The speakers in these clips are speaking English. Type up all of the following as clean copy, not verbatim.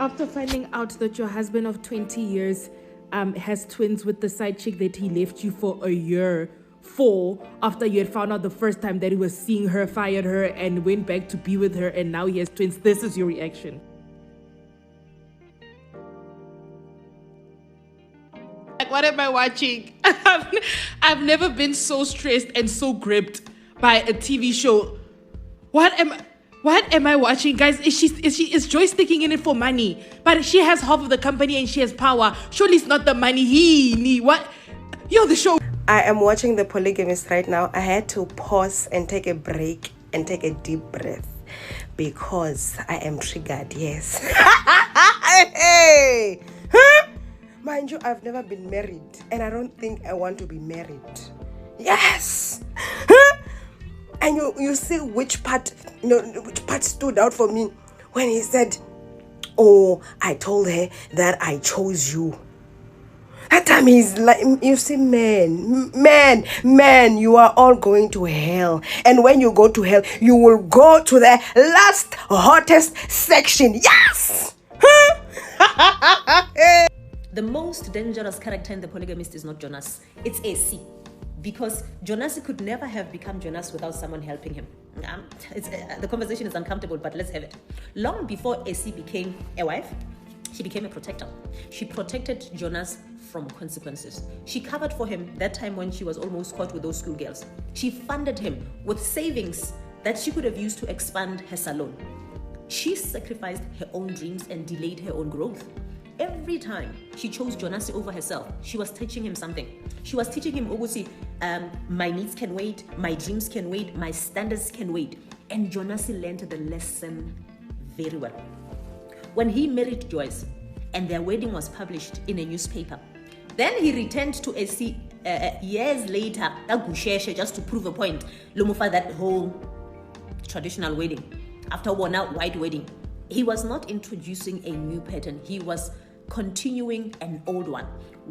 After finding out that your husband of 20 years has twins with the side chick that he left you for a year for, after you had found out the first time that he was seeing her, fired her, and went back to be with her, and now he has twins, this is your reaction. Like, what am I watching? I've never been so stressed and so gripped by a TV show. What am I watching? Guys, is Joyce sticking in it for money? But she has half of the company and she has power. Surely it's not the money. What? Yo, the show. I am watching The Polygamist right now. I had to pause and take a break and take a deep breath because I am triggered, yes. Hey! Huh? Mind you, I've never been married and I don't think I want to be married. Yes! Huh? And you see which part stood out for me when he said, oh, I told her that I chose you. That time he's like, you see, man, you are all going to hell. And when you go to hell, you will go to the last, hottest section. Yes! The most dangerous character in The Polygamist is not Jonas. It's AC. Because Jonasi could never have become Jonas without someone helping him. The conversation is uncomfortable, but let's have it. Long before AC became a wife, she became a protector. She protected Jonas from consequences. She covered for him that time when she was almost caught with those schoolgirls. She funded him with savings that she could have used to expand her salon. She sacrificed her own dreams and delayed her own growth. Every time she chose Jonasi over herself, she was teaching him something. She was teaching him, Ogusi, my needs can wait, my dreams can wait, my standards can wait. And Jonasi learned the lesson very well. When he married Joyce and their wedding was published in a newspaper, then he returned to AC years later, just to prove a point. Lumufa, that whole traditional wedding, after one out white wedding, he was not introducing a new pattern. He was continuing an old one.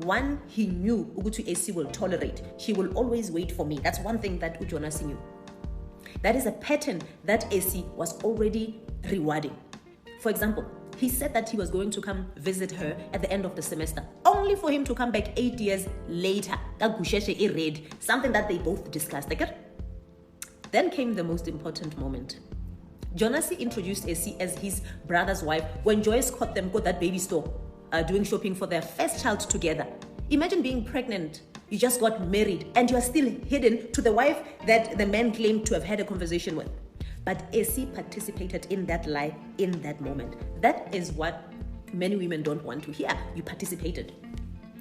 One he knew Ugutu AC will tolerate. She will always wait for me. That's one thing that Jonasi knew. That is a pattern that AC was already rewarding. For example, he said that he was going to come visit her at the end of the semester, only for him to come back 8 years later. Something that they both discussed. Then came the most important moment. Jonasi introduced AC as his brother's wife when Joyce caught them at that baby store doing shopping for their first child together. Imagine being pregnant, you just got married, and you are still hidden to the wife that the man claimed to have had a conversation with. But AC participated in that lie in that moment. That is what many women don't want to hear. You participated.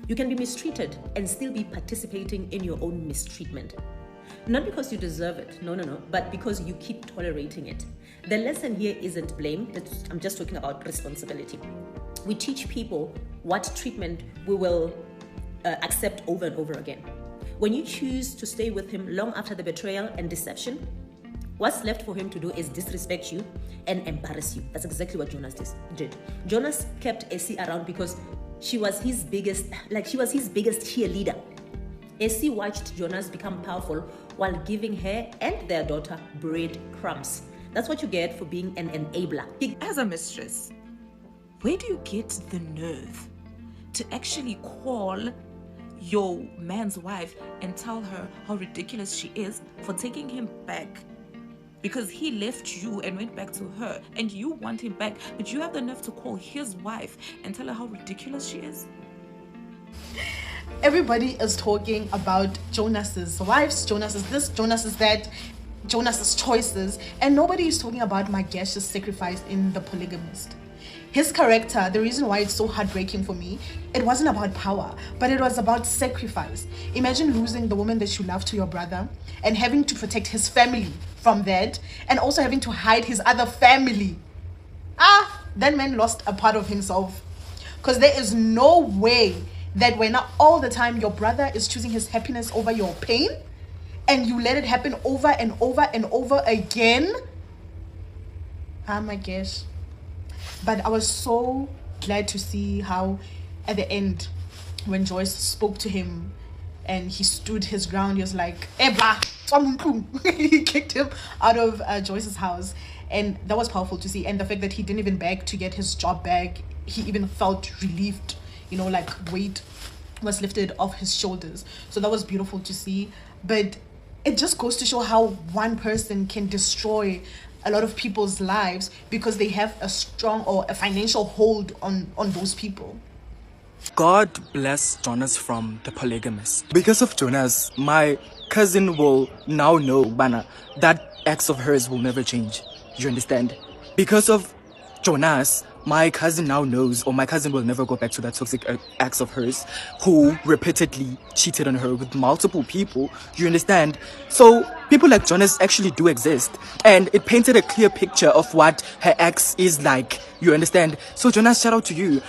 You can be mistreated and still be participating in your own mistreatment. Not because you deserve it, no, but because you keep tolerating it. The lesson here isn't blame, I'm just talking about responsibility. We teach people what treatment we will accept over and over again. When you choose to stay with him long after the betrayal and deception, what's left for him to do is disrespect you and embarrass you. That's exactly what Jonas did. Jonas kept AC around because she was his biggest cheerleader. AC watched Jonas become powerful while giving her and their daughter breadcrumbs. That's what you get for being an enabler. As a mistress, where do you get the nerve to actually call your man's wife and tell her how ridiculous she is for taking him back? Because he left you and went back to her, and you want him back, but you have the nerve to call his wife and tell her how ridiculous she is? Everybody is talking about Jonas's wives, Jonas's this, Jonas's that, Jonas's choices, and nobody is talking about Magesh's sacrifice in The Polygamist. His character, the reason why it's so heartbreaking for me, it wasn't about power, but it was about sacrifice. Imagine losing the woman that you love to your brother and having to protect his family from that, and also having to hide his other family. That man lost a part of himself. Because there is no way that when all the time your brother is choosing his happiness over your pain, and you let it happen over and over and over again. My gosh. But I was so glad to see how at the end, when Joyce spoke to him and he stood his ground, he was like, Eba! He kicked him out of Joyce's house. And that was powerful to see. And the fact that he didn't even beg to get his job back, he even felt relieved, like weight was lifted off his shoulders. So that was beautiful to see. But it just goes to show how one person can destroy a lot of people's lives because they have a strong or a financial hold on those people. God bless Jonas from the Polygamist. Because of Jonas, my cousin will now know, Bana, that ex of hers will never change. You understand? Because of Jonas, my cousin now knows, or my cousin will never go back to that toxic ex of hers who repeatedly cheated on her with multiple people. You understand? So people like Jonas actually do exist, and it painted a clear picture of what her ex is like. You understand? So Jonas, shout out to you.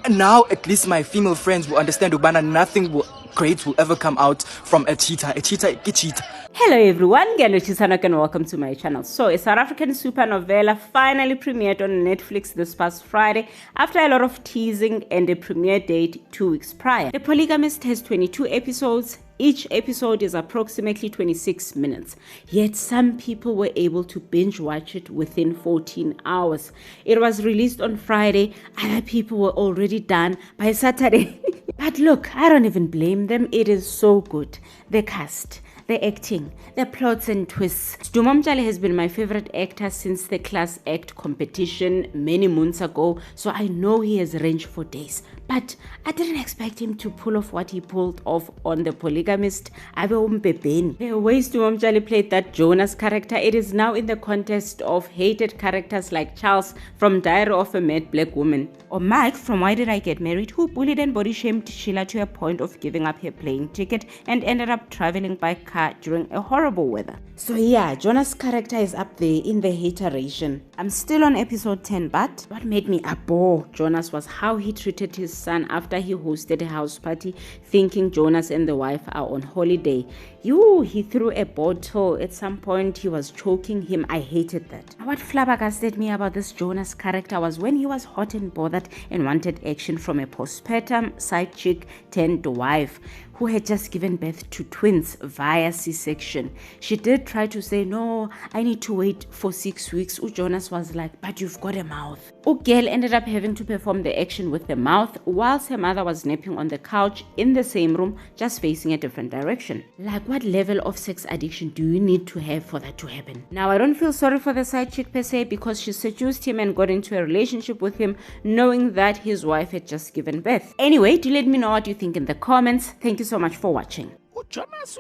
And now at least my female friends will understand, Ubana, nothing great will ever come out from a cheater. A cheater, a cheater. Hello everyone, and welcome to my channel. So a South African super novella finally premiered on Netflix this past Friday after a lot of teasing and a premiere date 2 weeks prior. The Polygamist has 22 episodes. Each episode is approximately 26 minutes, yet some people were able to binge watch it within 14 hours. It was released on Friday, other people were already done by Saturday. But look, I don't even blame them, it is so good. The cast, the acting, the plots and twists. S'dumo Mtshali has been my favorite actor since the class act competition many months ago, so I know he has range for days. But I didn't expect him to pull off what he pulled off on The Polygamist. The way S'dumo Mtshali played that Jonas character, it is now in the contest of hated characters like Charles from Diary of a Mad Black Woman, or Mike from Why Did I Get Married, who bullied and body shamed Sheila to a point of giving up her plane ticket and ended up traveling by car during a horrible weather. So yeah, Jonas' character is up there in the hateration. I'm still on episode 10, but what made me abhor Jonas was how he treated his son after he hosted a house party thinking Jonas and the wife are on holiday. He threw a bottle. At some point he was choking him. I hated that. What flabbergasted me about this Jonas character was when he was hot and bothered and wanted action from a postpartum side chick turned wife who had just given birth to twins via C-section. She did try to say, no, I need to wait for 6 weeks. Jonas was like, but you've got a mouth. Girl ended up having to perform the action with the mouth whilst her mother was napping on the couch in the same room, just facing a different direction. Like, what level of sex addiction do you need to have for that to happen? Now, I don't feel sorry for the side chick per se because she seduced him and got into a relationship with him knowing that his wife had just given birth. Anyway, do let me know what you think in the comments. Thank you so much for watching. Jonas.